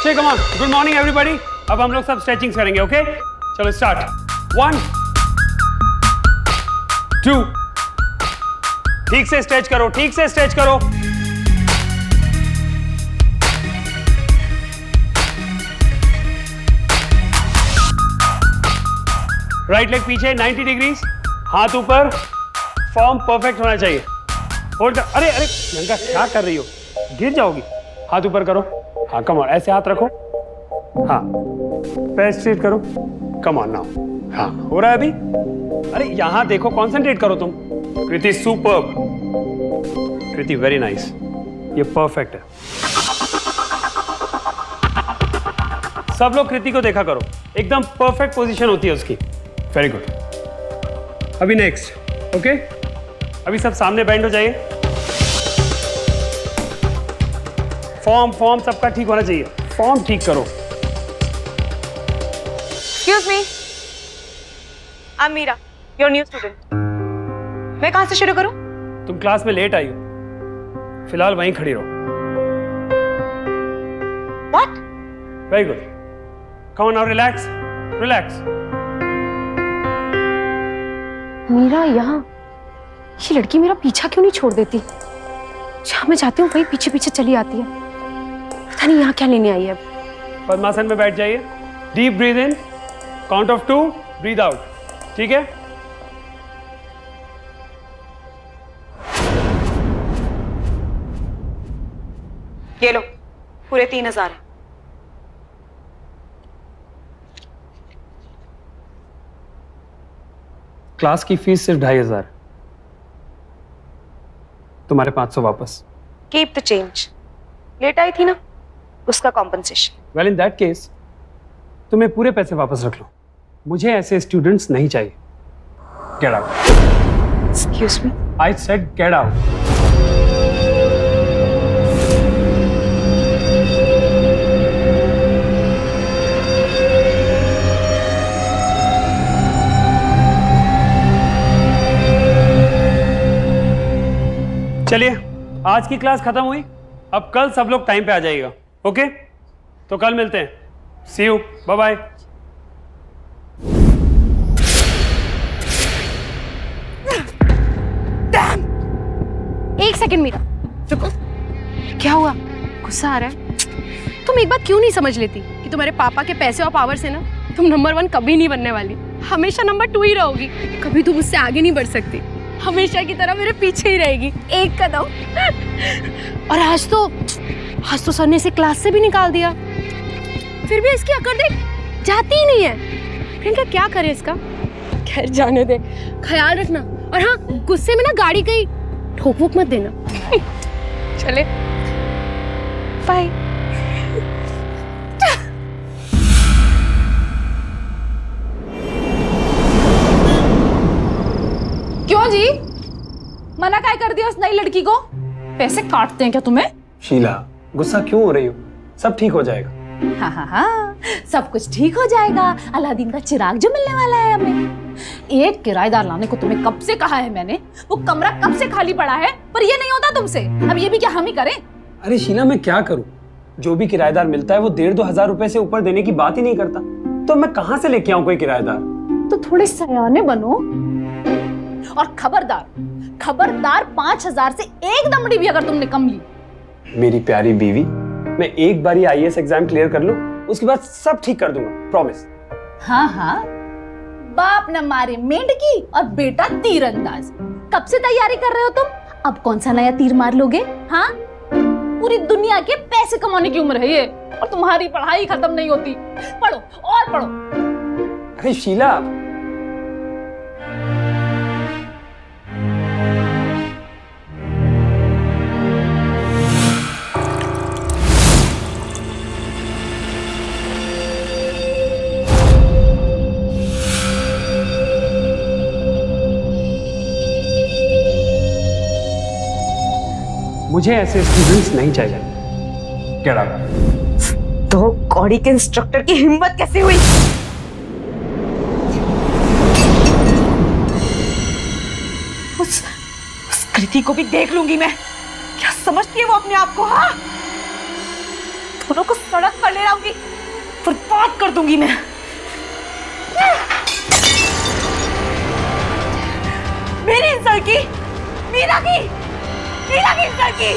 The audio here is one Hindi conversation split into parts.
चलिए come on, good morning everybody. अब हम लोग सब स्ट्रेचिंग करेंगे, ओके? चलो स्टार्ट। 1 2, ठीक से स्ट्रेच करो, ठीक से स्ट्रेच करो। राइट लेग पीछे 90 डिग्री, हाथ ऊपर, फॉर्म परफेक्ट होना चाहिए। होल्ड कर। अरे अरे प्रियंका क्या कर रही हो, गिर जाओगी। हाथ ऊपर करो, हाँ कम ऑन, ऐसे हाथ रखो, हाँ पैर स्ट्रेट करो, कम ऑन नाउ, हाँ हो रहा है अभी। अरे यहां देखो, कंसंट्रेट करो तुम। कृति सुपर्ब, कृति वेरी नाइस, ये परफेक्ट है। सब लोग कृति को देखा करो, एकदम परफेक्ट पोजीशन होती है उसकी। Very good. अभी नेक्स्ट, ओके? अभी सब सामने बैंड हो जाइए। फॉर्म सबका ठीक होना चाहिए, फॉर्म ठीक करो। Excuse me, I'm Meera, your new student. मैं कहाँ से शुरू करूँ? तुम क्लास में लेट आई हो, फिलहाल वहीं खड़ी रहो। What? Very good, come on now, relax relax. Meera यहाँ, ये लड़की मेरा पीछा क्यों नहीं छोड़ देती? जहाँ मैं जाती हूँ वही पीछे पीछे चली आती है। पता नहीं यहाँ क्या लेने आई है। पद्मासन में बैठ जाइए, deep breathe in, count of 2, breathe out, ठीक है? ये लो, पूरे 3000 है। क्लास की फीस सिर्फ 2500, तुम्हारे 500 वापस। Keep the change. लेट आई थी ना, उसका compensation. Well in that case तुम्हें पूरे पैसे वापस रख लो, मुझे ऐसे स्टूडेंट्स नहीं चाहिए। Get out. Excuse me? I said get out. चलिए, आज की क्लास खत्म हुई, अब कल सब लोग टाइम पे आ जाइएगा, ओके? तो कल मिलते हैं, सी यू, बाय बाय। एक सेकंड मीरा, रुको। क्या हुआ? गुस्सा आ रहा है? तुम एक बात क्यों नहीं समझ लेती कि तुम्हारे पापा के पैसे और पावर से ना तुम नंबर 1 कभी नहीं बनने वाली, हमेशा नंबर 2 ही रहोगी। कभी तुम उससे आगे नहीं बढ़ सकती, हमेशा की तरह मेरे पीछे ही रहेगी, एक कदम। और आज तो सर ने इसे क्लास से भी निकाल दिया, फिर भी इसकी अकड़ देख जाती ही नहीं है। प्रियंका क्या करे इसका? खैर जाने दे, ख्याल रखना। और हाँ, गुस्से में ना गाड़ी कहीं ठोक वोक मत देना। चले, बाय। क्यों जी, मना काय कर दिया उस नई लड़की को? पैसे काटते हैं क्या तुम्हें? शीला, गुस्सा क्यों हो रही हो? सब ठीक हो जाएगा। हाँ हाँ हाँ, सब कुछ ठीक हो जाएगा। अलादीन का चिराग जो मिलने वाला है हमें। एक किराएदार लाने को तुम्हें कब से कहा है मैंने, वो कमरा कब से खाली पड़ा है, पर ये नहीं होता तुमसे। अब ये भी क्या हम ही करें? अरे शीला, मैं क्या करूं? जो भी किराएदार मिलता है वो 1,500-2 हजार रुपए से ऊपर देने की बात ही नहीं करता, तो मैं कहाँ से लेके आऊं कोई किराएदार? तो थोड़े सयाने बनो। और खबरदार 5,000 से एक दमड़ी भी अगर तुमने कम ली। मेरी प्यारी बीवी, मैं एक बार IAS एग्जाम क्लियर कर लूं, उसके बाद सब ठीक कर दूंगा, प्रॉमिस। हाँ हाँ, बाप न मारे मेंढकी और बेटा तीरंदाज। कब से तैयारी कर रहे हो तुम? अब कौन सा नया तीर मार लोगे? हाँ, पूरी दुनिया के पैसे कमाने की उम्र है ये, और तुम्हारी पढ़ाई खत्म नहीं होती। पढ़ो और पढ़ो। अरे शीला, मुझे ऐसे स्टूडेंट्स नहीं चाहिए। Get out. तो कौड़ी के इंस्ट्रक्टर की हिम्मत कैसे हुई? उस कृति को भी देख लूंगी मैं, क्या समझती है वो अपने आप को? हाँ, दोनों को सड़क पर ले आऊंगी, फिर बात कर दूंगी मैं। मेरी इंसल्ट की, मीरा की इंसल्ट की।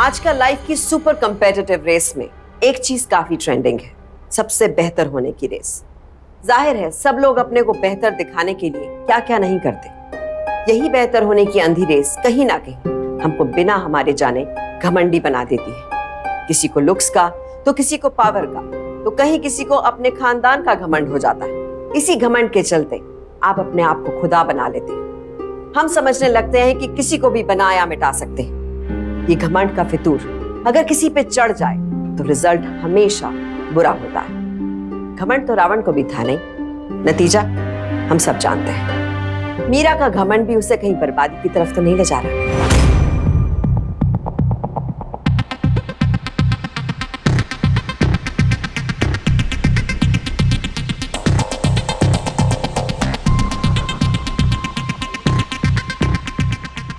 आजकल लाइफ की सुपर कंपेटिटिव रेस में एक चीज काफी ट्रेंडिंग है, सबसे बेहतर होने की रेस। जाहिर है सब लोग अपने को बेहतर दिखाने के लिए क्या क्या नहीं करते। यही बेहतर होने की अंधी रेस कहीं ना कहीं हमको बिना हमारे जाने घमंडी बना देती है। किसी को लुक्स का, तो किसी को पावर का, तो कहीं किसी को अपने खानदान का घमंड हो जाता है। इसी घमंड के चलते आप अपने आप को खुदा बना लेते हैं। हम समझने लगते हैं कि किसी को भी बनाया मिटा सकते हैं। ये घमंड का फितूर अगर किसी पे चढ़ जाए तो रिजल्ट हमेशा बुरा होता है। घमंड तो रावण को भी था नहीं, नतीजा हम सब जानते हैं। मीरा का घमंड भी उसे कहीं बर्बादी की तरफ तो नहीं ले जा रहा।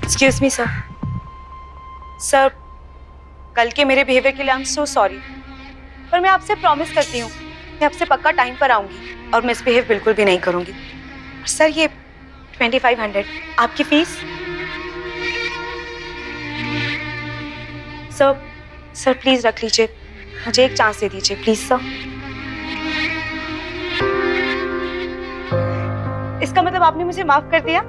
Excuse me sir. सर, कल के मेरे बिहेवियर के लिए आई एम सो सॉरी, पर मैं आपसे प्रॉमिस करती हूँ मैं आपसे पक्का टाइम पर आऊंगी और मिसबिहेव बिल्कुल भी नहीं करूंगी। सर, ये 2500 आपकी फीस। सर प्लीज रख लीजिए, मुझे एक चांस दे दीजिए प्लीज सर। इसका मतलब आपने मुझे माफ कर दिया?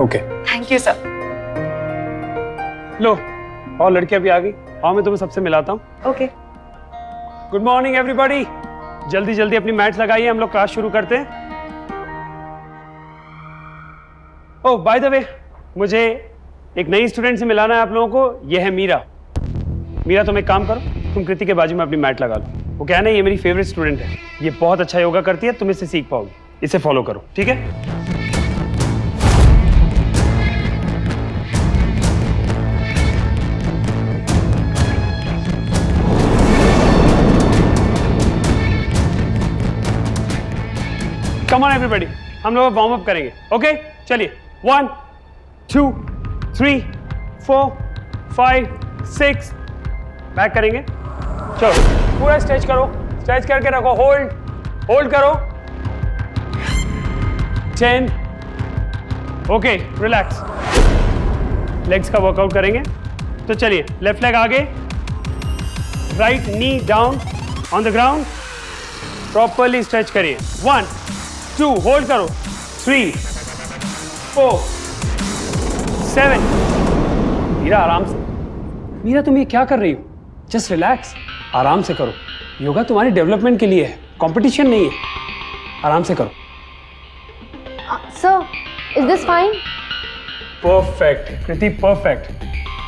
Okay thank you sir. लो, और लड़कियां भी आ गई। आओ मैं तुम्हें सबसे मिलाता हूँ। ओके। Good morning everybody. जल्दी जल्दी अपनी मैट्स लगाइए, हम लोग क्लास शुरू करते हैं। ओह बाय द वे, मुझे एक नई स्टूडेंट से मिलाना है आप लोगों को। ये है मीरा। मीरा, तुम एक काम करो, तुम कृति के बाजू में अपनी मैट लगा लो। वो क्या है ना, ये मेरी फेवरेट स्टूडेंट है, ये बहुत अच्छा योगा करती है, तुम इससे सीख पाओगे। इसे फॉलो करो, ठीक है? कम ऑन एवरीबॉडी, हम लोग वार्म अप करेंगे। ओके, चलिए। 1 2 3 4 5 6 बैक करेंगे। चलो पूरा स्ट्रेच करो, स्ट्रेच करके रखो, होल्ड करो। 10। Okay, relax. लेग्स का वर्कआउट करेंगे। तो चलिए, लेफ्ट लेग आगे, right knee down on the ground, properly stretch करिए। 1 2, होल्ड करो। 3 4 7। मीरा आराम से। मीरा, तुम ये क्या कर रही हो? जस्ट रिलैक्स, आराम से करो। योगा तुम्हारी डेवलपमेंट के लिए है, कंपटीशन नहीं है। आराम से करो। Sir, is this fine? Perfect Kriti, perfect.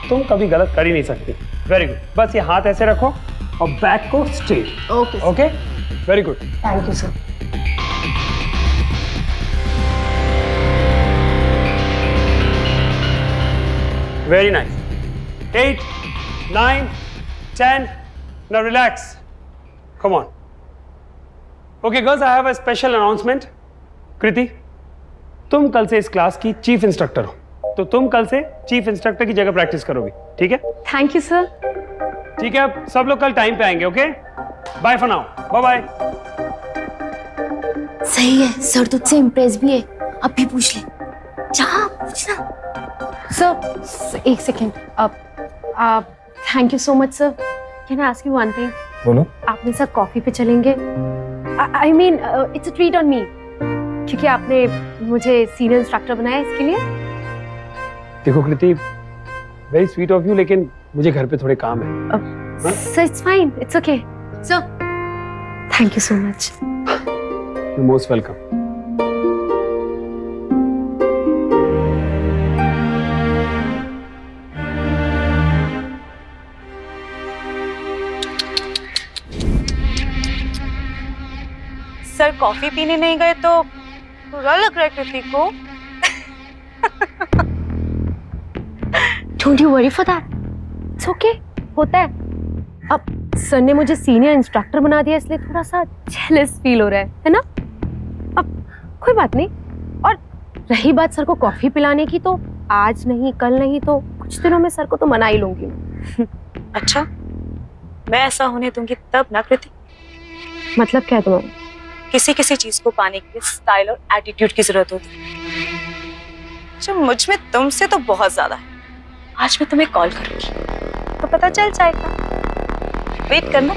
तुम कभी गलत कर ही नहीं सकती। Very good. बस ये हाथ ऐसे रखो और बैक को straight. Okay okay, very good. Thank you sir. Very nice. 8 9 10. Now relax. Come on. Okay girls, I have a special announcement. कृति, तुम कल से इस क्लास की चीफ इंस्ट्रक्टर हो, तो तुम कल से चीफ इंस्ट्रक्टर की जगह प्रैक्टिस करोगी, ठीक है? Thank you sir. ठीक है, अब सब लोग कल टाइम पे आएंगे। Okay, bye for now, bye bye. सही है, सर तुझसे इम्प्रेस भी है। अब भी पूछ ले, जा पूछना। सर, एक second. Thank you so much sir. Can I ask you one thing? बोलो। आप मेरे साथ कॉफी पे चलेंगे? I mean it's a treat on me, क्योंकि आपने मुझे सीनियर इंस्ट्रक्टर बनाया इसके लिए। देखो कृति, वेरी स्वीट ऑफ यू, लेकिन मुझे घर पे थोड़े काम है। Sir it's fine, it's okay sir. Thank you so much. You most welcome. Sir, coffee पीने नहीं गए तो बुरा लग रहा है कृति को। Don't you worry for that, it's okay, होता है। अब सर ने मुझे सीनियर इंस्ट्रक्टर बना दिया, इसलिए थोड़ा सा जेलस फील हो रहा है ना? अब कोई बात नहीं। और रही बात सर को कॉफी पिलाने की, तो आज नहीं कल नहीं तो कुछ दिनों में सर को तो मना ही लूंगी। अच्छा, मैं ऐसा होने दूंगी तब ना कृति। मतलब क्या है तुम्हारा? किसी किसी चीज को पाने के लिए स्टाइल और एटीट्यूड की जरूरत होती है, जो मुझ में तुमसे तो बहुत ज्यादा है। आज मैं तुम्हें कॉल करूंगी तो पता चल जाएगा। वेट करना।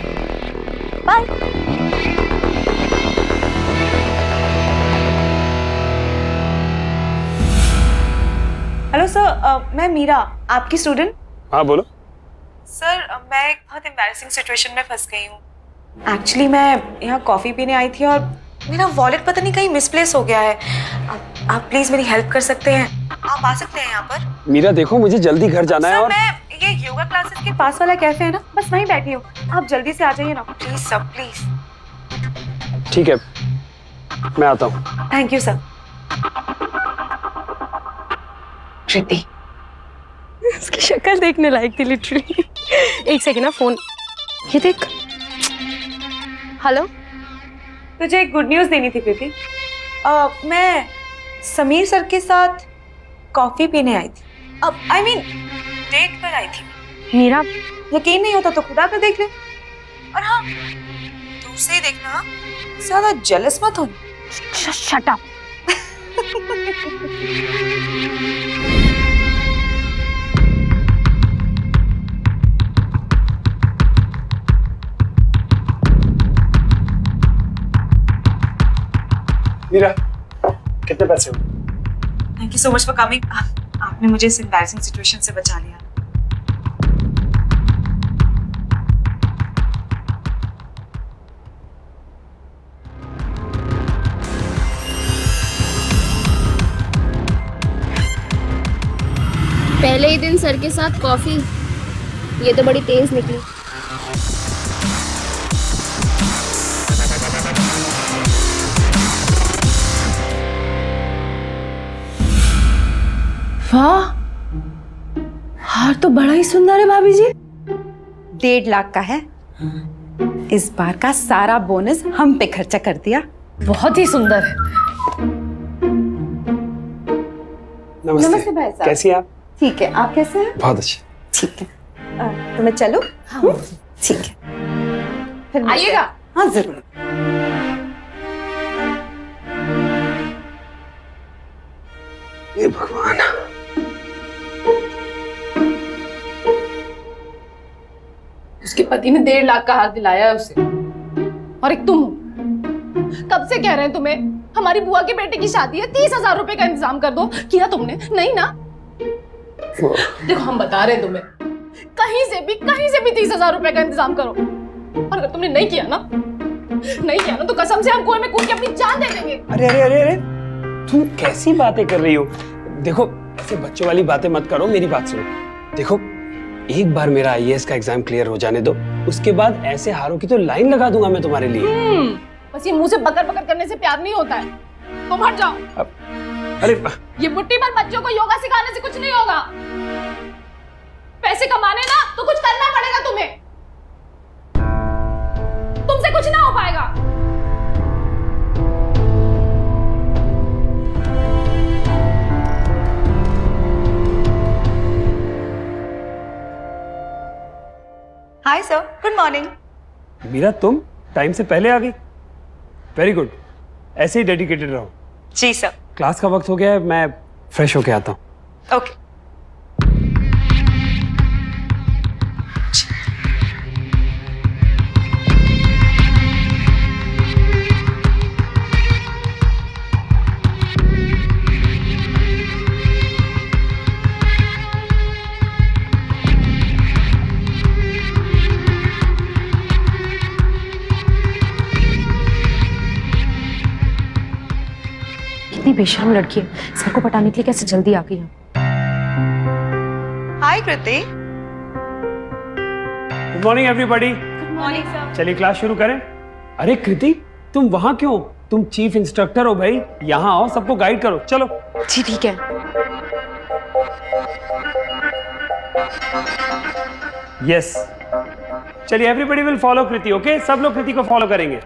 बाय। हेलो सर, मैं मीरा, आपकी स्टूडेंट। हाँ बोलो। सर, मैं एक बहुत एम्बैरेसिंग सिचुएशन में फंस गई हूँ। एक्चुअली मैं यहाँ कॉफ़ी पीने आई थी और मेरा वॉलेट पता नहीं कहीं मिसप्लेस हो गया है। आप प्लीज़ मेरी हेल्प कर सकते हैं? आप आ सकते हैं यहाँ पर? मीरा देखो, मुझे जल्दी घर जाना है। सर, और मैं ये योगा क्लासेस के पास वाला कैफे है ना, बस वहीं बैठी हूँ। आप जल्दी से आ जाइए ना प्लीज़ सर, प्लीज़। ठीक है, मैं आता हूँ। Thank you sir. कृति, उसकी शक्ल देखने लायक थी लिटरली। एक सेकेंड ना, फोन ये देख। हेलो, तुझे एक गुड न्यूज़ देनी थी कृति। मैं समीर सर के साथ कॉफ़ी पीने आई थी। अब I mean डेट पर आई थी। मीरा यकीन नहीं होता तो खुदा कर देख ले। और हाँ, दूर से ही देखना, हाँ? ज्यादा जेलस मत हो। Shut up. मीरा, कितने पैसे हो? Thank you so much for coming. आपने मुझे इस एम्बैरेसिंग सिचुएशन से बचा लिया। पहले ही दिन सर के साथ कॉफी, ये तो बड़ी तेज निकली। वाह, हार तो बड़ा ही सुंदर है भाभी जी। 1.5 लाख का है। इस बार का सारा बोनस हम पे खर्चा कर दिया। बहुत ही सुंदर है। नमस्ते भाई साहब। कैसी हैं आप? ठीक है, आप कैसे हैं? बहुत अच्छे। ठीक है, तो मैं चलूं? ठीक है, फिर मिलते आइएगा। हैं। हाँ जरूर। हे भगवान। उसके पति ने 1.5 लाख का हार दिलाया है उसे, और एक तुम हो। कब से कह रहे हैं तुम्हें, हमारी बुआ के बेटे की शादी है, 30,000 रुपए का इंतजाम कर दो। किया तुमने? नहीं ना। देखो, हम बता रहे हैं तुम्हें, कहीं से भी 30,000 रुपए का इंतजाम करो। और अगर तुमने नहीं किया ना तो कसम से हम कुएं में कूद के अपनी जान दे देंगे। अरे अरे अरे अरे, तुम कैसी बातें कर रही हो? देखो, ऐसे बच्चों वाली बातें मत करो, मेरी बात सुनो। देखो, एक बार मेरा आईएएस का एग्जाम क्लियर हो जाने दो, उसके बाद ऐसे हारों की तो लाइन लगा दूंगा मैं तुम्हारे लिए। बस ये मुंह से बकर बकर करने से प्यार नहीं होता है। तुम हट जाओ। अरे ये मुट्ठी भर बच्चों को योगा सिखाने से कुछ नहीं होगा। पैसे कमाने ना तो कुछ करना पड़ेगा तुम्हें। तुमसे कुछ ना हो पाएगा। Hi sir, good morning. Meera, तुम टाइम से पहले आ गई। वेरी गुड, ऐसे ही डेडिकेटेड रहो। जी सर। क्लास का वक्त हो गया है, मैं फ्रेश होके आता हूँ। ओके। कितनी बेशर्म लड़की है, सर को पटाने के लिए कैसे जल्दी आ गई। Hi Kriti. Good morning everybody. Good morning sir. चलिए क्लास शुरू करें। अरे कृति, तुम वहां क्यों? तुम चीफ इंस्ट्रक्टर हो भाई, यहाँ आओ, सबको गाइड करो। चलो। जी ठीक है। यस, चलिए, everybody will follow Kriti. Okay, सब लोग कृति को फॉलो करेंगे।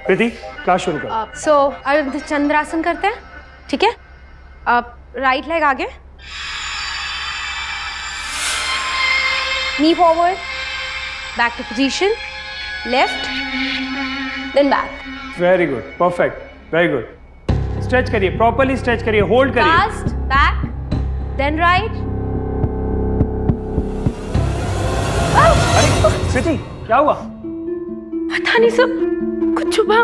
कृति, क्लास शुरू करो। सो चंद्रासन करते हैं, ठीक है? राइट लेग आगे, knee forward, back to position, left, then back. Very good, perfect, very good. Stretch करिए, प्रॉपर्ली स्ट्रेच करिए, होल्ड करिए। Fast, back, then right. अरे कृति, क्या हुआ? पता नहीं सर, कुछ छुपा।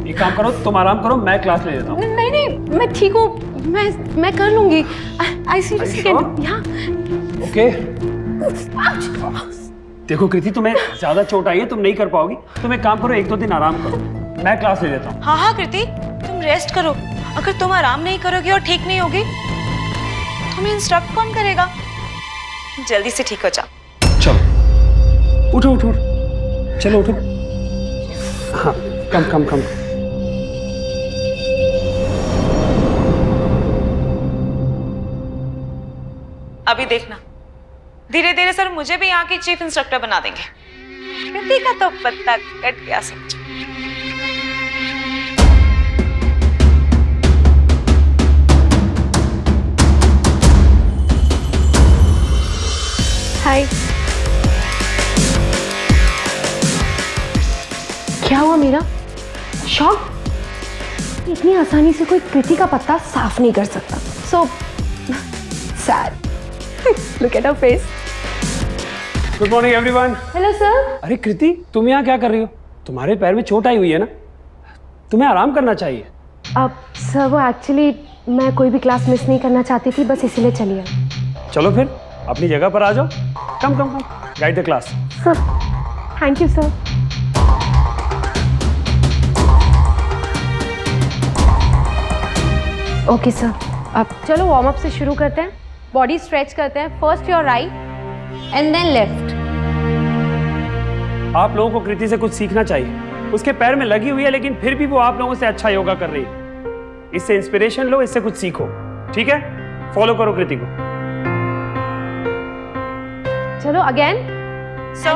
एक काम करो, तुम आराम करो, मैं क्लास ले लेता हूँ। नहीं नहीं, मैं ठीक हूँ, मैं कर लूंगी। I seriously can. Yeah. Okay. देखो कृति, तुम्हें ज्यादा चोट आई है, तुम नहीं कर पाओगी। तुम एक काम करो, 1-2 दिन आराम करो, मैं क्लास ले लेता हूँ। हाँ हाँ कृति, तुम रेस्ट करो। अगर तुम आराम नहीं करोगे और ठीक नहीं होगी, तुम्हें इंस्ट्रक्ट कौन करेगा? जल्दी से ठीक हो जाओ। चलो, उठो उठो, चलो उठो। हाँ, कम। अभी देखना, धीरे धीरे सर मुझे भी यहाँ की चीफ इंस्ट्रक्टर बना देंगे। कृति का तो पत्ता कट गया समझो। हाय। क्या हुआ मीरा? शॉक? इतनी आसानी से कोई कृति का पत्ता साफ नहीं कर सकता। So sad. Look at her face. Good morning everyone. Hello sir. अरे कृति, तुम यहाँ क्या कर रही हो? तुम्हारे पैर में चोट आई हुई है ना, तुम्हें आराम करना चाहिए। अब सर वो एक्चुअली मैं कोई भी क्लास मिस नहीं करना चाहती थी, बस इसीलिए चली आई। चलो फिर अपनी जगह पर आ जाओ। Come guide the class. Sir thank you sir. Okay sir, अब चलो वार्म अप से शुरू करते हैं। बॉडी स्ट्रेच करते हैं। First your right and then left. आप लोगों को कृति से कुछ सीखना चाहिए। उसके पैर में लगी हुई है, लेकिन फिर भी वो आप लोगों से अच्छा योगा कर रही है। इससे इंस्पिरेशन लो, इससे कुछ सीखो, ठीक है? फॉलो करो कृति को। चलो अगेन। सर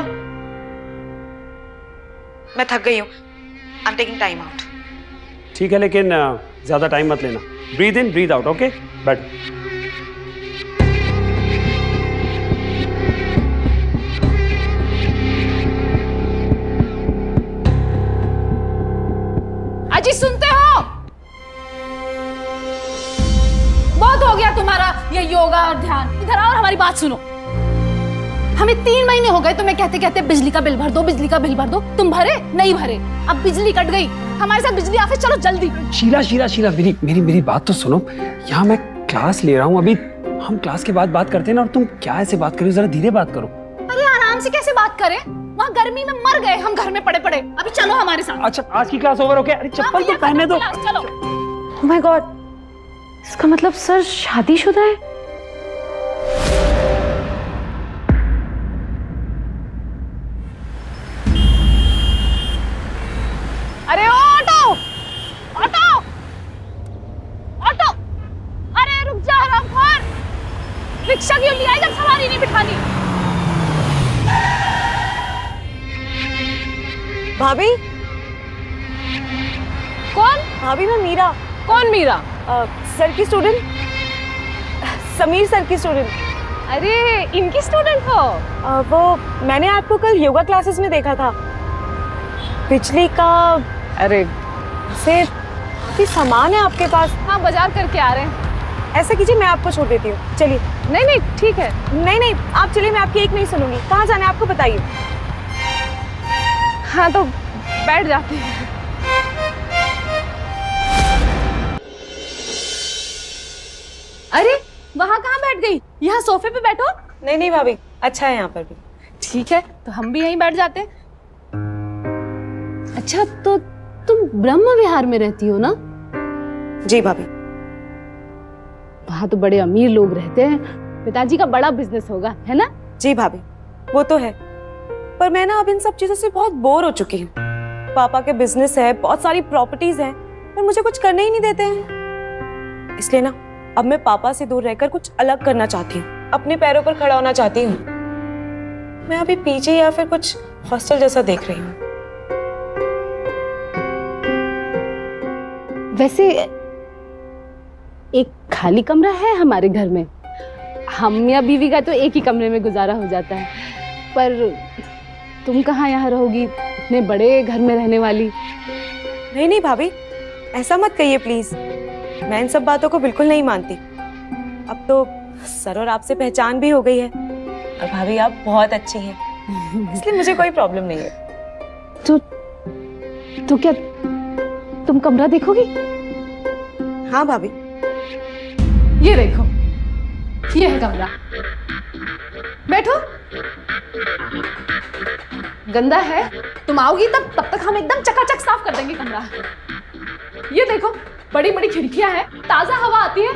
मैं थक गई हूँ, I am taking time out. ठीक है, लेकिन ज्यादा टाइम मत लेना। Breathe in, breathe out, okay? बैठ। अजी सुनते हो? बहुत हो गया तुम्हारा ये योगा और ध्यान। इधर आओ और हमारी बात सुनो। हमें 3 महीने हो गए तुम्हें कहते कहते बिजली का बिल भर दो, बिजली का बिल भर दो। तुम भरे नहीं भरे, अब बिजली कट गई। हमारे साथ बिजली ऑफिस चलो जल्दी। शीला, मेरी बात तो सुनो। यहाँ मैं क्लास ले रहा हूँ, अभी हम क्लास के बाद बात करते हैं ना। और तुम क्या ऐसे बात करो, जरा धीरे बात करो। अरे आराम से कैसे बात करें? वहाँ गर्मी में मर गए हम घर में पड़े पड़े। अभी चलो हमारे साथ। अच्छा, आज की क्लास ओवर, ओके? अरे चप्पल तो पहनने दो। चलो। ओह माय गॉड, इसका मतलब सर शादीशुदा है? अरे ऑटो, ऑटो, ऑटो! अरे रुक जा हरामखोर! रिक्शा क्यों लिया है जब सवारी नहीं बिठानी? भाभी। कौन? भाभी मैं मीरा। कौन मीरा? सर की स्टूडेंट, समीर सर की स्टूडेंट। अरे इनकी स्टूडेंट हो? वो मैंने आपको कल योगा क्लासेस में देखा था। बिजली का अरे से काफी सामान है आपके पास। हाँ, बाजार करके आ रहे हैं। ऐसा कीजिए, मैं आपको छोड़ देती हूँ, चलिए। नहीं नहीं ठीक है। नहीं आप चलिए, मैं आपकी एक नहीं सुनूंगी। कहाँ जाना है आपको बताइए। हाँ तो बैठ जाते हैं। अरे वहाँ कहाँ बैठ गई? यहाँ सोफे पे बैठो। नहीं भाभी, अच्छा है यहाँ पर भी। ठीक है, तो हम भी यहीं बैठ जाते हैं। अच्छा, तो तुम ब्रह्म विहार में रहती हो ना? जी भाभी। वहाँ तो बड़े अमीर लोग रहते हैं। पिताजी का बड़ा बिजनेस होगा, है ना? जी भाभी, वो तो है, पर मैं ना अब इन सब चीजों से बहुत बोर हो चुकी हूँ। पापा के बिजनेस है, बहुत सारी प्रॉपर्टीज हैं, पर मुझे कुछ करने ही नहीं देते हैं। इसलिए ना अब मैं पापा से दूर रहकर कुछ अलग करना चाहती हूँ, अपने पैरों पर खड़ा होना चाहती हूँ। मैं अभी पीजी या फिर कुछ हॉस्टल जैसा देख रही हूँ। वैसे एक खाली कमरा है हमारे घर में, हम या बीवी का तो एक ही कमरे में गुजारा हो जाता है, पर तुम कहाँ यहाँ रहोगी, इतने बड़े घर में रहने वाली। नहीं नहीं भाभी, ऐसा मत कहिए प्लीज। मैं इन सब बातों को बिल्कुल नहीं मानती। अब तो सर और आपसे पहचान भी हो गई है, और भाभी आप बहुत अच्छी हैं, इसलिए मुझे कोई प्रॉब्लम नहीं है। तो क्या तुम कमरा देखोगी? हाँ भाभी। ये देखो, ये है कमरा, बैठो। गंदा है, तुम आओगी तब तक हम एकदम चकाचक साफ कर देंगे कमरा। ये देखो, बड़ी बड़ी खिड़कियां हैं, ताजा हवा आती है।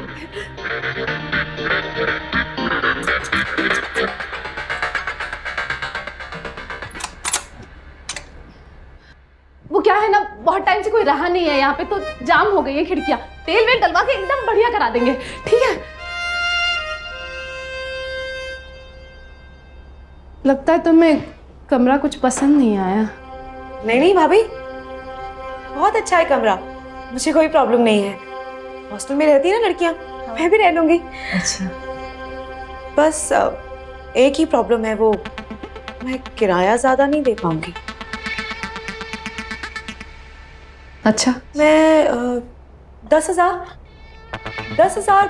वो क्या है ना, बहुत टाइम से कोई रहा नहीं है यहाँ पे, तो जाम हो गई है खिड़कियां। तेल वेल डलवा के एकदम बढ़िया करा देंगे, ठीक है? लगता है तुम्हें कमरा कुछ पसंद नहीं आया। नहीं नहीं भाभी, बहुत अच्छा है कमरा, मुझे कोई प्रॉब्लम नहीं है। हॉस्टल में रहती है ना लड़कियां, मैं भी रह लूंगी। अच्छा। बस एक ही प्रॉब्लम है, वो मैं किराया ज्यादा नहीं दे पाऊंगी। अच्छा, मैं 10,000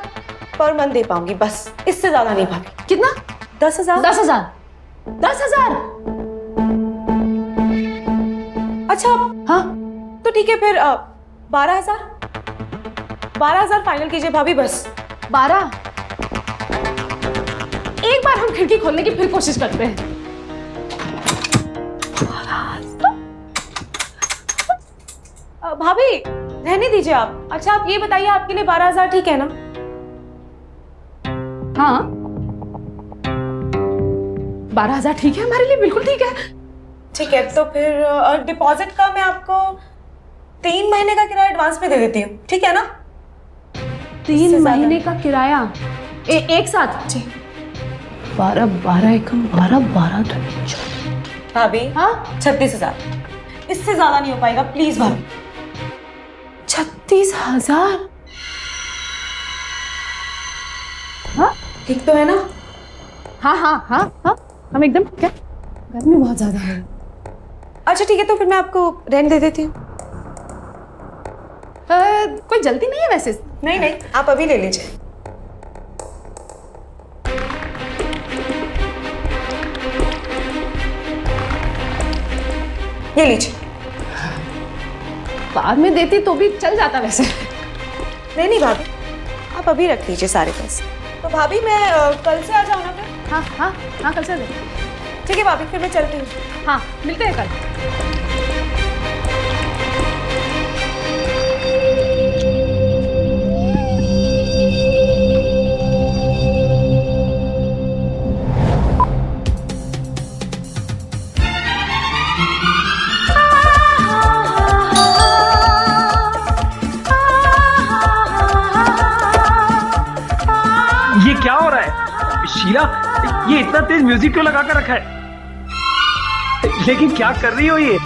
पर मंथ दे पाऊंगी, बस, इससे ज्यादा नहीं भाभी। कितना? 10,000। 10,000 10,000। अच्छा हाँ तो ठीक है फिर 12,000 फाइनल कीजिए भाभी, बस। 12। एक बार हम खिड़की खोलने की फिर कोशिश करते हैं। भाभी रहने दीजिए आप। अच्छा आप ये बताइए, आपके लिए 12,000 ठीक है ना? हाँ, 12,000 ठीक है हमारे लिए, बिल्कुल ठीक है। ठीक है, तो फिर डिपॉजिट का मैं आपको 3 महीने का किराया एडवांस में दे देती हूँ, ठीक है ना? 3 महीने का किराया एक साथ? जी। 12 एकम 12 भाभी हाँ, 36,000, इससे ज्यादा नहीं हो पाएगा, प्लीज भाभी। 36,000। हाँ ठीक तो है ना? हाँ हाँ हाँ हाँ, हम एकदम, क्या गर्मी बहुत ज्यादा है। अच्छा ठीक है, तो फिर मैं आपको रेंट दे देती हूँ। कोई जल्दी नहीं है वैसे। नहीं नहीं, आप अभी ले लीजिए। ये लीजिए। बाद में देती तो भी चल जाता वैसे। नहीं नहीं भाभी, आप अभी रख लीजिए सारे पैसे। तो भाभी मैं कल से आ जाऊँ ना फिर? हाँ हाँ हाँ, कल चल। ठीक है भाभी, फिर मैं चलती हूँ। हाँ, मिलते हैं कल। ये क्या हो रहा है शीला? ये इतना तेज म्यूजिक क्यों लगा कर रखा है? लेकिन क्या कर रही हो ये?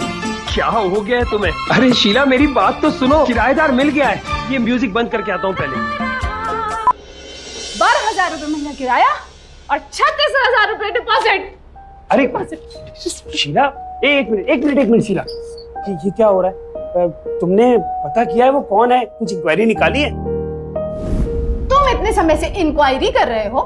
क्या हो गया है तुम्हें? अरे शीला मेरी बात तो सुनो, किराएदार मिल गया है। ये म्यूजिक बंद करके आता हूँ पहले। 12,000 रुपए महीना किराया और 36,000 रुपए डिपॉजिट। अरे शीला, एक मिनट शीला, ये क्या हो रहा है? तुमने पता किया है वो कौन है? कुछ इंक्वायरी निकाली है? तुम इतने समय से इंक्वायरी कर रहे हो,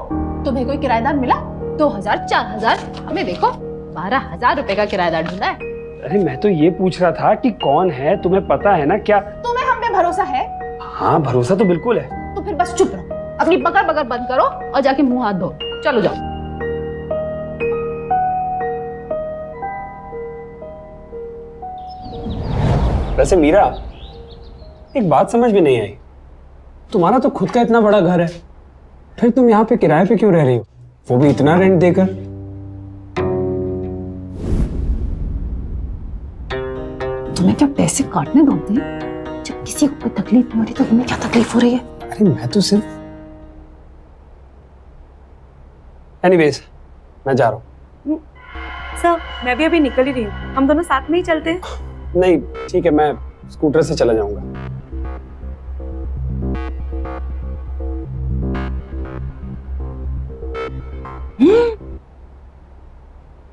तुम्हें कोई किराएदार मिला? 2,000 4,000, हमें देखो 12,000 रुपए का किराएदार ढूंढा है। अरे मैं तो ये पूछ रहा था कि कौन है, तुम्हें पता है ना क्या? तुम्हें हम पे भरोसा है? हाँ भरोसा तो बिल्कुल है। तो फिर बस चुप रहो, अपनी पकड़ पकड़ बंद करो और जाके मुंह हाथ धो। चलो जाओ। वैसे मीरा, एक बात समझ में नहीं आई, तुम्हारा तो खुद का इतना बड़ा घर है, फिर तुम यहाँ पे किराए पे क्यों रह रही हो, वो भी इतना रेंट देकर? तुम्हें क्या पैसे काटने दोगे? जब किसी को कोई तकलीफ नहीं हो रही तो तुम्हें क्या तकलीफ हो रही है? अरे मैं तो सिर्फ, एनीवेज मैं जा रहा हूँ। सर मैं भी अभी निकल ही रही हूँ, हम दोनों साथ में ही चलते हैं। नहीं ठीक है, मैं स्कूटर से चला जाऊंगा।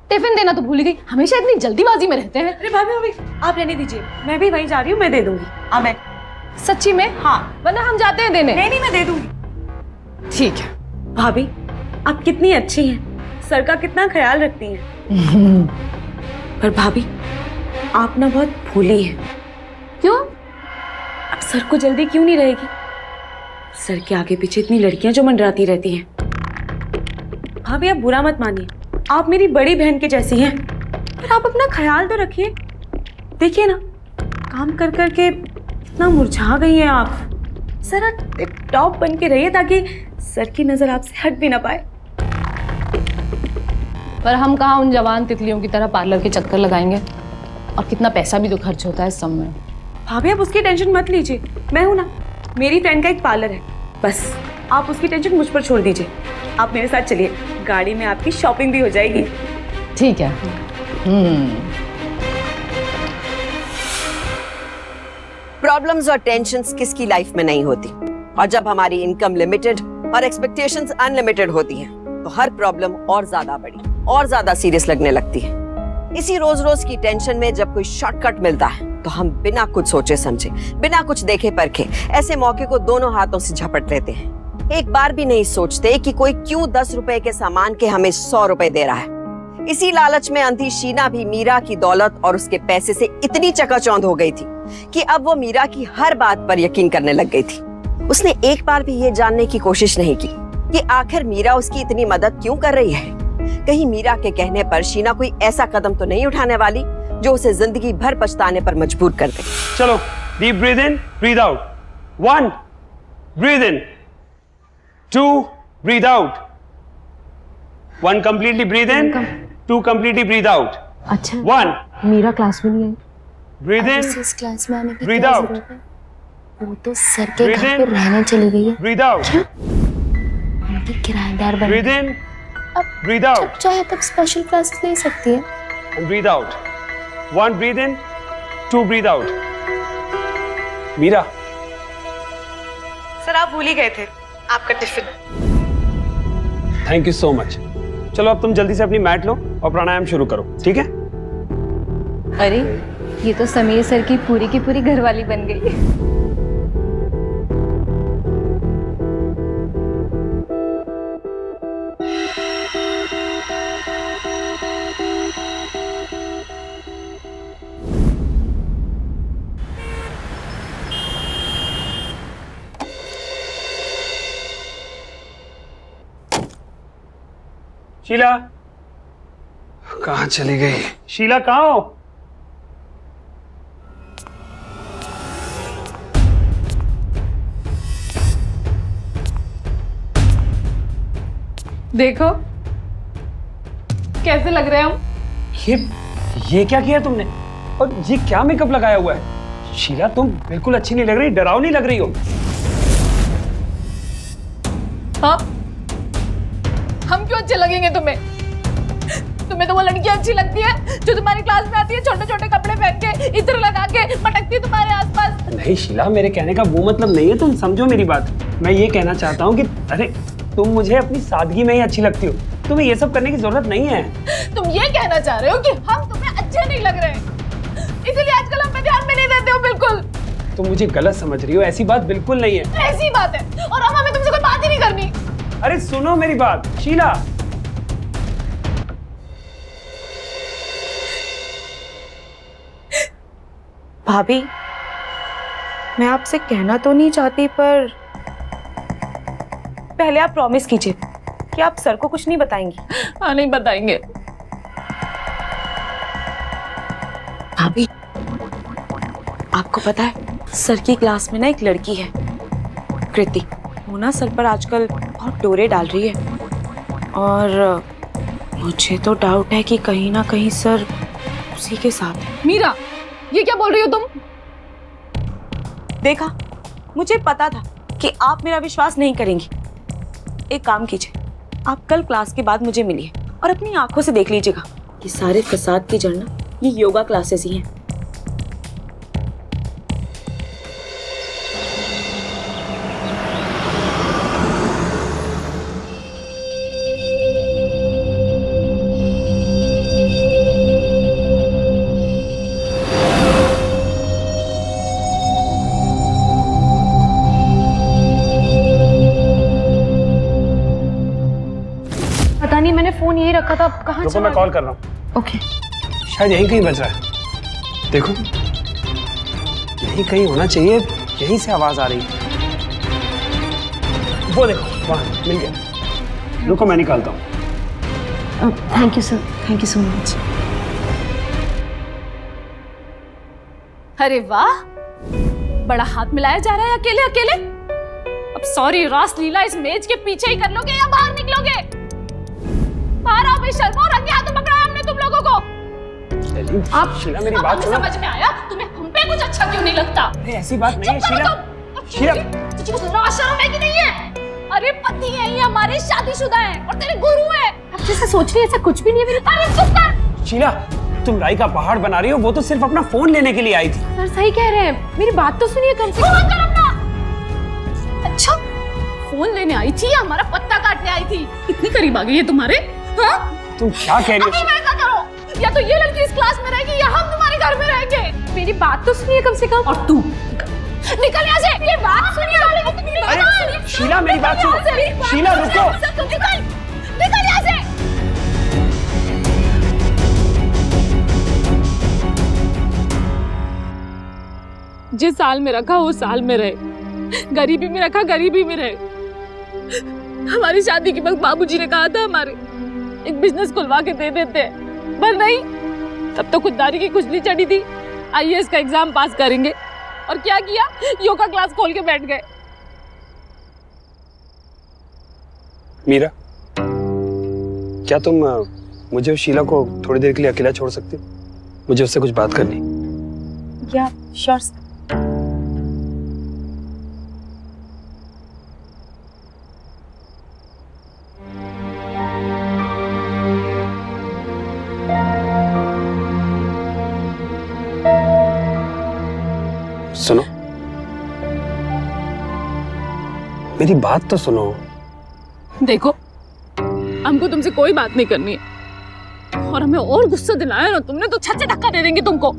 टिफिन देना तो भूल गई, हमेशा इतनी जल्दीबाजी में रहते हैं। अरे भाभी भाभी आप रहने दीजिए, मैं भी वहीं जा रही हूँ, मैं दे दूंगी। हाँ मैं, सच्ची में? हाँ। वरना हम जाते हैं देने। नहीं मैं दे दूंगी। ठीक है। भाभी आप कितनी अच्छी हैं, सर का कितना ख्याल रखती हैं। पर भाभी आप ना बहुत भूली हैं। क्यों? अब सर को जल्दी क्यों नहीं रहेगी? सर के आगे पीछे इतनी लड़कियां जो मंडराती रहती हैं। भाभी आप बुरा मत मानिए, आप मेरी बड़ी बहन के जैसी हैं, पर आप अपना ख्याल तो रखिए। देखिए ना, काम कर कर के इतना मुरझा गई हैं आप। सर आप टिप टॉप बन के रहिए ताकि सर की नजर आपसे हट भी ना पाए। पर हम कहाँ उन जवान तितलियों की तरह पार्लर के चक्कर लगाएंगे, और कितना पैसा भी तो खर्च होता है इस सब में। भाभी आप उसकी टेंशन मत लीजिए, मैं हूं ना, मेरी फ्रेंड का एक पार्लर है, बस आप उसकी टेंशन मुझ पर छोड़ दीजिए। आप मेरे साथ चलिए, गाड़ी में आपकी शॉपिंग भी हो जाएगी। ठीक है। प्रॉब्लम्स और टेंशन्स किसकी लाइफ में नहीं होती, और जब हमारी इनकम लिमिटेड और एक्सपेक्टेशंस अनलिमिटेड होती हैं, तो हर प्रॉब्लम और ज्यादा बड़ी और ज्यादा सीरियस लगने लगती है। इसी रोज रोज की टेंशन में जब कोई शॉर्टकट मिलता है तो हम बिना कुछ सोचे समझे, बिना कुछ देखे परखे ऐसे मौके को दोनों हाथों से झपट लेते हैं। एक बार भी नहीं सोचते कि कोई क्यों 10 रुपए के सामान के हमें 100 रुपए दे रहा है। इसी लालच में अंधी शीना भी मीरा की दौलत और उसके पैसे से इतनी चकाचौंध हो गई थी कि अब वो मीरा की हर बात पर यकीन करने लग गई थी। उसने एक बार भी ये जानने की कोशिश नहीं की कि आखिर मीरा उसकी इतनी मदद क्यों कर रही है। कहीं मीरा के कहने पर शीना कोई ऐसा कदम तो नहीं उठाने वाली जो उसे जिंदगी भर पछताने पर मजबूर कर दे। चलो, डीप ब्रीथ इन, ब्रीथ आउट। 1 ब्रीथ इन, 2 ब्रीथ आउट, 1 कंप्लीटली ब्रीथ इन, 2 कंप्लीटली ब्रीथ आउट। अच्छा, 1 मीरा क्लास में नहीं आई। ब्रीथ इन, इस क्लास में आने की Breathe क्या out. जरूरत है? वो तो सर के Breathe घर in. पे रहने चली गई है, ब्रीथ आउट, उनकी किराएदार बन ब्रीथ इन, अब ब्रीथ जब आउट चाहे तब स्पेशल क्लासेस ले सकती है। and breathe out. 1 breathe in, 2 breathe out. Meera, sir आप भूल ही गए थे आपका tiffin. Thank you so much. चलो अब तुम जल्दी से अपनी मैट लो और प्राणायाम शुरू करो, ठीक है? अरे ये तो समीर सर की पूरी घरवाली बन गई। शीला, कहाँ चली गई? शीला कहाँ हो? देखो कैसे लग रहे हैं हम। ये क्या किया तुमने? और ये क्या मेकअप लगाया हुआ है? शीला तुम बिल्कुल अच्छी नहीं लग रही, डरावनी लग रही हो। हाँ, हम क्यों अच्छे लगेंगे तुम्हें? तुम्हें तो वो लड़की अच्छी लगती है जो तुम्हारी क्लास में आती है, छोटे छोटे कपड़े पहन के, इत्र लगा के मटकती है तुम्हारे आसपास। नहीं शीला, मेरे कहने का वो मतलब नहीं है, तुम समझो मेरी बात। मैं ये कहना चाहता हूँ कि अरे तुम मुझे अपनी सादगी में ही अच्छी लगती हो, तुम्हें ये सब करने की जरूरत नहीं है। तुम ये कहना चाह रहे हो कि हम तुम्हें अच्छे नहीं लग रहे, इसीलिए आजकल हम पे ध्यान में नहीं देते हो? बिल्कुल तुम मुझे गलत समझ रही हो, ऐसी बात बिल्कुल नहीं है। ऐसी बात है, और अब हमें तुमसे कोई बात ही नहीं करनी। अरे सुनो मेरी बात शीला। भाभी मैं आपसे कहना तो नहीं चाहती, पर पहले आप प्रॉमिस कीजिए कि आप सर को कुछ नहीं बताएंगी। हाँ, नहीं बताएंगे। भाभी आपको पता है सर की क्लास में ना एक लड़की है कृति, वो ना सर पर आजकल बहुत डोरे डाल रही है, और मुझे तो डाउट है कि कहीं ना कहीं सर उसी के साथ है। मीरा, ये क्या बोल रही हो तुम? देखा, मुझे पता था कि आप मेरा विश्वास नहीं करेंगी। एक काम कीजिए, आप कल क्लास के बाद मुझे मिलिए और अपनी आंखों से देख लीजिएगा कि सारे फसाद की जड़ ना ये योगा क्लासेस ही हैं। फोन यही रखा था, कहाँ रुको, चला मैं गया? कॉल कर रहा हूँ। ओके। शायद यहीं कहीं बज रहा है। देखो, यहीं कहीं होना चाहिए, यहीं से आवाज आ रही है। वो देखो, वहाँ मिल गया। रुको, मैं निकालता हूँ। Thank you sir, thank you so much. अरे वाह, बड़ा हाथ मिलाया जा रहा है अकेले अकेले। अब सॉरी रासलीला इस मेज के पीछे ही कर लोगे या बाहर निकलोगे? बाहर आओ बेशर्मो, रंगे हाथों पकड़ा है हमने तुम लोगों को। आप शीला, मेरी अब बात हमें सुनो। समझ में आया तुम्हें हम पे कुछ अच्छा क्यों नहीं लगता। अरे ऐसी बात नहीं है शीला। शीला, तुझे कुछ जरा शर्म है कि नहीं है? अरे पति है ये हमारे, शादीशुदा है और तेरे गुरु है। अब जैसा सोच रही है, ऐसा कुछ भी नहीं है मेरे। अरे चुप कर। शीला, तुम राई का पहाड़ बना रही हो, वो तो सिर्फ अपना फोन लेने के लिए आई थी। सर सही कह रहे हैं, मेरी बात तो सुनिए कम से फोन कर अपना। अच्छा, फोन लेने आई थी या हमारा पत्ता काटने आई थी? इतनी करीब आ गई है तुम्हारे? हाँ? तुम क्या कह रही अब हो? ऐसा करो, या तो ये लड़की इस क्लास में रहेगी या हम तुम्हारे घर में रहेंगे। मेरी बात तो सुनिए कम से कम। और तू निकल यहाँ से। ये बात सुनिए। अरे शीला, मेरी बात सुनो। शीला, रुको। निकल, निकल यहाँ से। जिस साल में रखा उस साल में रहे, गरीबी में रखा गरीबी में रहे। हमारी शादी के वक्त बाबूजी ने कहा था हमारे एक बिजनेस खुलवा के दे देते हैं, पर नहीं, तब तो खुददारी की खुजली चढ़ी थी। आईएएस का एग्जाम पास करेंगे और क्या किया, योगा क्लास खोल के बैठ गए। मीरा, क्या तुम मुझे और शीला को थोड़ी देर के लिए अकेला छोड़ सकते हो? मुझे उससे कुछ बात करनी। या श्योर। सुनो, मेरी बात तो सुनो। देखो, हमको तुमसे कोई बात नहीं करनी है और हमें और गुस्सा दिलाया ना तुमने तो छत से धक्का दे देंगे तुमको।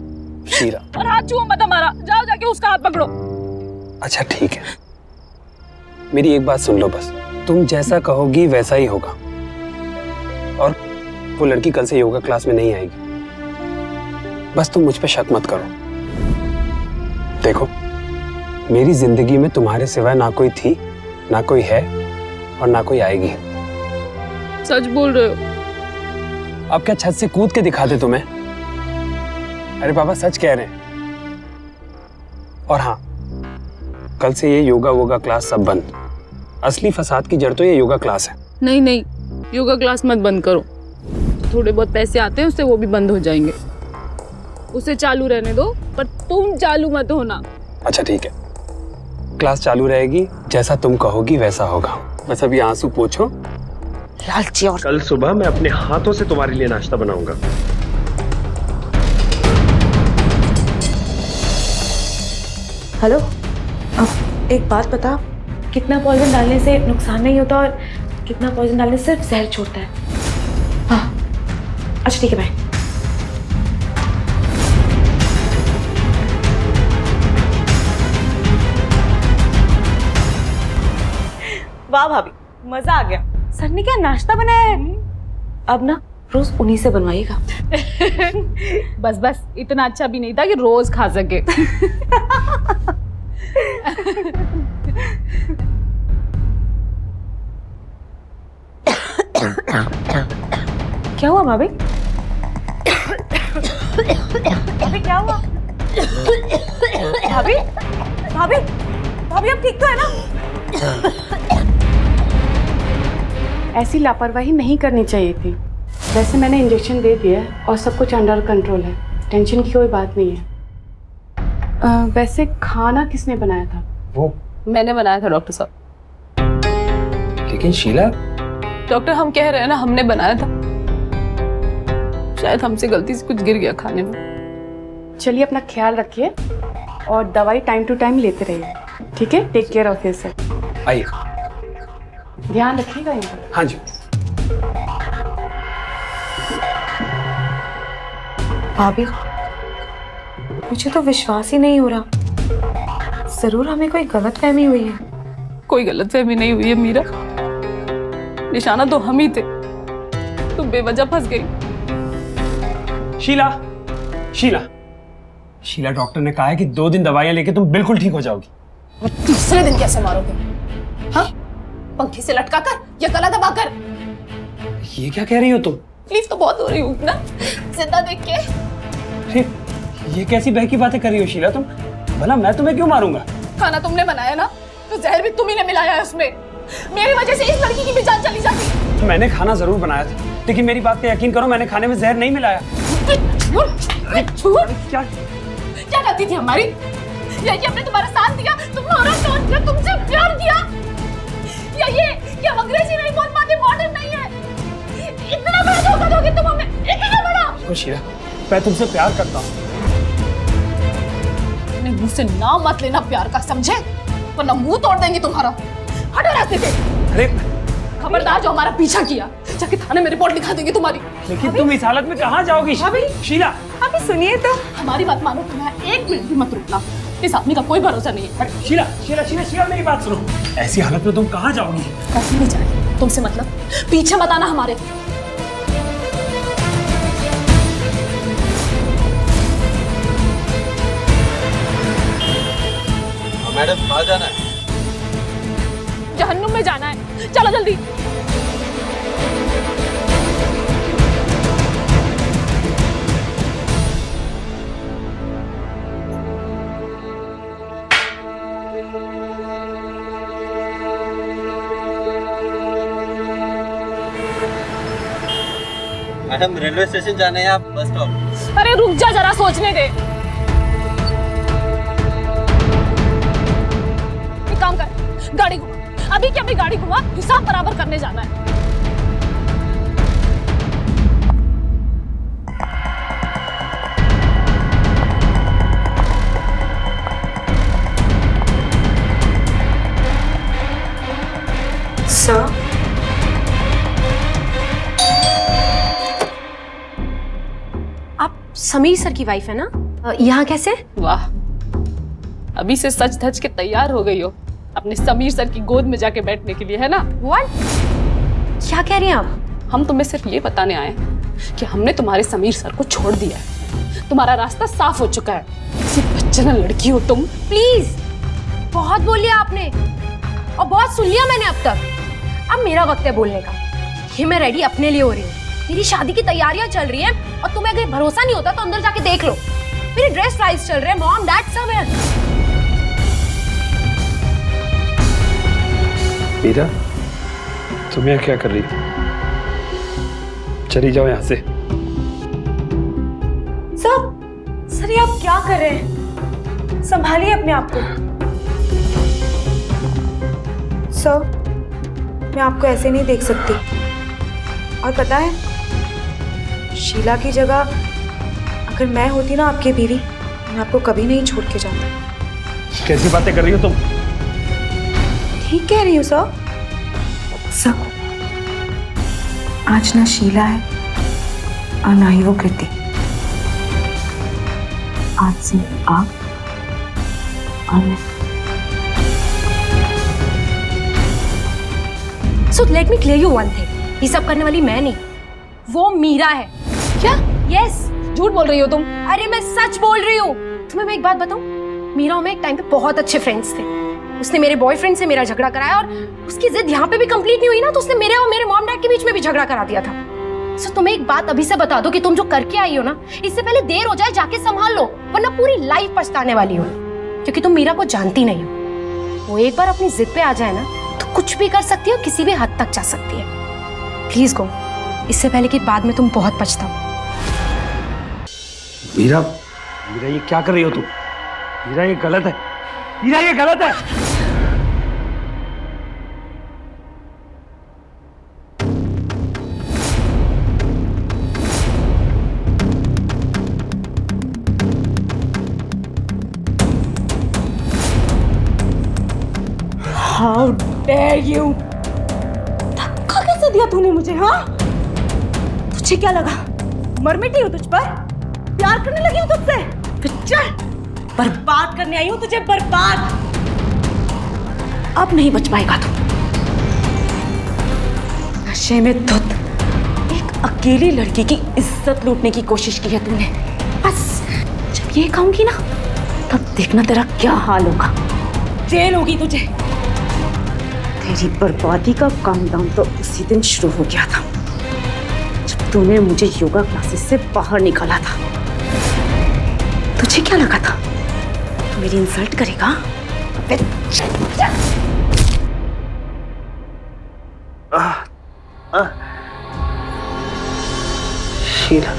शीला, और हाथ छुओ मत हमारा, जाओ जाके उसका हाथ पकड़ो। अच्छा ठीक है, मेरी एक बात सुन लो बस। तुम जैसा कहोगी वैसा ही होगा। और वो लड़की कल से योगा क्लास में नहीं आएगी। बस तुम मुझ पे शक मत करो। देखो, मेरी जिंदगी में तुम्हारे सिवाय ना कोई थी, ना कोई है और ना कोई आएगी। सच बोल रहे हो? अब क्या छत से कूद के दिखा दे तुम्हें? अरे पापा सच कह रहे हैं। और हाँ, कल से ये योगा वोगा क्लास सब बंद। असली फसाद की जड़ तो ये योगा क्लास है। नहीं नहीं, योगा क्लास मत बंद करो। थोड़े बहुत पैसे आते हैं उससे, वो भी बंद हो जाएंगे। उसे चालू रहने दो, पर तुम चालू मत होना। अच्छा ठीक है, क्लास चालू रहेगी, जैसा तुम कहोगी वैसा होगा। बस अभी आंसू पोंछो। लालची और कल सुबह मैं अपने हाथों से तुम्हारे लिए नाश्ता बनाऊंगा। हेलो, अब एक बात बता, कितना पॉइजन डालने से नुकसान नहीं होता और कितना पॉइजन डालने से सिर्फ जहर छोड़ता है? हाँ, अच्छा ठीक है, बाय। वाह भाभी, मजा आ गया। सर ने क्या नाश्ता बनाया है। अब ना रोज उन्हीं से बनवाइएगा। बस बस, इतना अच्छा भी नहीं था कि रोज खा सके। क्या हुआ भाभी? भाभी क्या हुआ? भाभी भाभी भाभी, अब ठीक तो है ना? ऐसी लापरवाही नहीं करनी चाहिए थी। वैसे मैंने इंजेक्शन दे दिया है और सब कुछ अंडर कंट्रोल है, टेंशन की कोई बात नहीं है। वैसे खाना किसने बनाया था? वो मैंने बनाया था डॉक्टर साहब। लेकिन शीला, डॉक्टर हम कह रहे हैं ना, हमने बनाया था। शायद हमसे गलती से कुछ गिर गया खाने में। चलिए अपना ख्याल रखिए और दवाई टाइम टू टाइम लेते रहिए, ठीक है? Take care of yourself. आइए। ध्यान रखिएगा यहाँ। हाँ जी। भाभी, मुझे तो विश्वास ही नहीं हो रहा। जरूर हमें कोई गलतफहमी हुई है। कोई गलतफहमी नहीं हुई है मीरा, निशाना तो हम ही थे। तुम बेवजह फंस गई। शीला, शीला, शीला, डॉक्टर ने कहा है कि 2 दिन दवाइयां लेके तुम बिल्कुल ठीक हो जाओगी। और तीसरे दिन कैसे मारोगे? हाँ, पंखे से लटका कर या गला दबा कर? ये क्या कह रही हो तुम? तकलीफ तो बहुत हो रही हूँ ना जिंदा देख के। अरे ये कैसी बहकी बातें कर रही हो शीला तुम? भला मैं तुम्हें क्यों मारूंगा? खाना तुमने बनाया ना, तो जहर भी तुम्ही ने मिलाया है उसमें। मेरी वजह से इस लड़की की भी जान चली जाती। मैंने खाना जरूर बनाया था, लेकिन मेरी बात पे यकीन करो, मैंने खाने में जहर नहीं मिलाया। क्या क्या गलती थी हमारी? या ये हमने तुम्हारा साथ दिया, तुम्हारा साथ दिया, तुमसे प्यार किया? या ये हम अंग्रेजी नहीं बोल पाते, मॉडर्न नहीं है? इतना बड़ा धोखा दोगे तुम हमें, इतना बड़ा? शीला, मैं तुमसे प्यार करता हूँ। अपने मुंह से नाम मत लेना प्यार का, समझे? वरना मुंह तोड़ देंगे तुम्हारा। हटो रास्ते से। अरे खबरदार जो हमारा पीछा किया, जाके थाने में रिपोर्ट लिखा देंगे तुम्हारी। लेकिन तुम इस हालत में कहाँ जाओगी शीला? अभी सुनिए तो। हमारी बात मानो, तुम्हें 1 मिनट भी मत रुकना। इस आदमी का कोई भरोसा नहीं है। शीला, शीला, शीला, शीला, मेरी बात सुनो। ऐसी हालत में तुम कहाँ जाओगी? कहीं नहीं जाए, तुमसे मतलब पीछे मत आना हमारे। मैडम कहाँ जाना है? जहन्नुम में जाना है, चलो जल्दी। मैडम रेलवे स्टेशन जाना है, आप बस स्टॉप। अरे रुक जा, जरा सोचने दे। एक काम कर, गाड़ी घुमा। अभी क्या भी गाड़ी घुमा, हिसाब बराबर करने जाना है। सर, आप समीर सर की वाइफ है ना? यहाँ कैसे? वाह, अभी से सच धज के तैयार हो गई हो अपने समीर सर की गोद में जाके बैठने के लिए, है ना? What? क्या कह रही हैं आप? हम तुम्हें सिर्फ ये बताने आए हैं कि हमने तुम्हारे समीर सर को छोड़ दिया है। तुम्हारा रास्ता साफ हो चुका है। किसी बच्चन लड़की हो तुम। प्लीज, बहुत बोल लिया आपने और बहुत सुन लिया मैंने अब तक। अब मेरा वक्त है बोलने का। ये मैं रेडी अपने लिए हो रही हूँ। मेरी शादी की तैयारियां चल रही हैं और तुम्हें अगर भरोसा नहीं होता तो अंदर जाके देख लो। मेरे ड्रेस प्राइस चल रहे हैं, मॉम डैड सब है। मीरा, तुम यहाँ क्या कर रही हो? चली जाओ यहाँ से। सर, ये आप क्या कर रहे हैं? संभालिए अपने आप को। सर, मैं आपको ऐसे नहीं देख सकती। और पता है, शीला की जगह अगर मैं होती ना आपकी बीवी, मैं आपको कभी नहीं छोड़ के जाता। कैसी बातें कर रही हो तुम? ठीक कह रही हूँ सर। सब आज ना शीला है और ना ही वो कृति। आज से आप और मैं। So let me clear you one thing. ये सब करने वाली मैं नहीं, वो मीरा है। क्या? Yes. झूठ बोल रही हो तुम। अरे मैं सच बोल रही हूँ। तुम्हें मैं एक बात बताऊँ, मीरा और मैं एक टाइम पे बहुत अच्छे फ्रेंड्स थे। उसने मेरे बॉयफ्रेंड से मेरा झगड़ा कराया और उसकी जिद यहाँ पे भी कंप्लीट नहीं हुई ना, तो उसने मेरे और मेरे मॉम डैड के बीच में भी झगड़ा करा दिया था। सो तुम्हें एक बात अभी से बता दो कि तुम जो करके आई हो ना, इससे पहले देर हो जाए जाके संभाल लो, वरना पूरी लाइफ पछताने वाली हो। क्योंकि तुम मीरा को जानती नहीं हो। वो एक बार अपनी जिद पे आ जाए ना तो कुछ भी कर सकती है और किसी भी हद तक जा सकती है। प्लीज गो, इससे पहले कि बाद में तुम बहुत पछताओ। मीरा, मीरा ये क्या कर रही हो तुम? मीरा ये गलत है। मीरा ये गलत है। How dare you? धक्का कैसे दिया तूने मुझे? हाँ, तुझे क्या लगा मर मिटी हूँ तुझ पर? प्यार करने लगी हूँ तुझसे? फिर चल, बर्बाद करने आई हूँ तुझे, बर्बाद। अब नहीं बच पाएगा तू। नशे में धुत एक अकेली लड़की की इज्जत लूटने की कोशिश की है तूने। बस जब ये कहूंगी ना तब देखना तेरा क्या हाल होगा। जेल होगी तुझे। तेरी बर्बादी का काउंटडाउन तो उसी दिन शुरू हो गया था जब तूने मुझे योगा क्लासेस से बाहर निकाला था। तुझे क्या लगा था तू मेरी इंसल्ट करेगा? अबे शीला,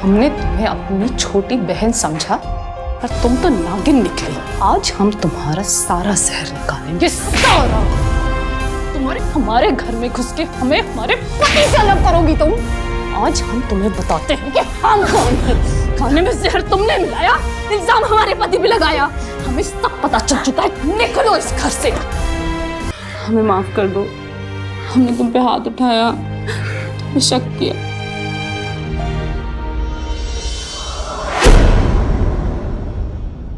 हमने तुम्हें अपनी छोटी बहन समझा पर तुम तो नागिन निकली। आज हम तुम्हारा सारा जहर निकालेंगे, सारा। तुम्हारे हमारे घर में घुस के हमें हमारे पति से अलग करोगी तुम। आज हम तुम्हें बताते हैं कि हम कौन हैं। खाने में जहर तुमने मिलाया, इल्जाम हमारे पति पे लगाया। हमें सब पता चल चुका है। निकलो इस घर से। हमें माफ कर दो, हमने तुम पे हाथ उठाया, तुम्हें शक किया।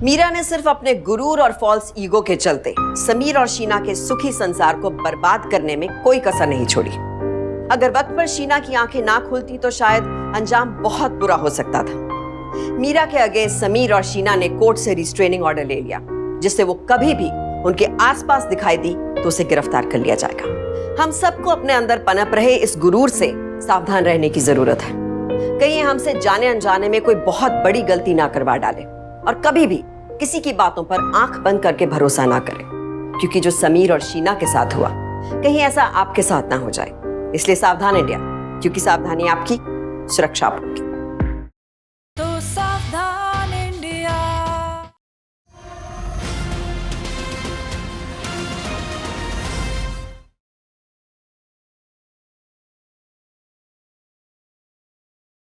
मीरा ने सिर्फ अपने गुरूर और फॉल्स ईगो के चलते समीर और शीना के सुखी संसार को बर्बाद करने में कोई कसर नहीं छोड़ी। अगर वक्त पर शीना की आंखें ना खुलती तो शायद अंजाम बहुत बुरा हो सकता था। मीरा के अगेंस्ट समीर और शीना ने कोर्ट से रिस्ट्रेनिंग ऑर्डर ले लिया, जिससे वो कभी भी उनके आसपास दिखाई दी तो उसे गिरफ्तार कर लिया जाएगा। हम सबको अपने अंदर पनप रहे इस गुरूर से सावधान रहने की जरूरत है। कहीं हमसे जाने अनजाने में कोई बहुत बड़ी गलती ना करवा डाले, और कभी भी किसी की बातों पर आंख बंद करके भरोसा ना करें, क्योंकि जो समीर और शीना के साथ हुआ कहीं ऐसा आपके साथ ना हो जाए। इसलिए सावधान इंडिया, क्योंकि सावधानी आपकी सुरक्षा आपकी।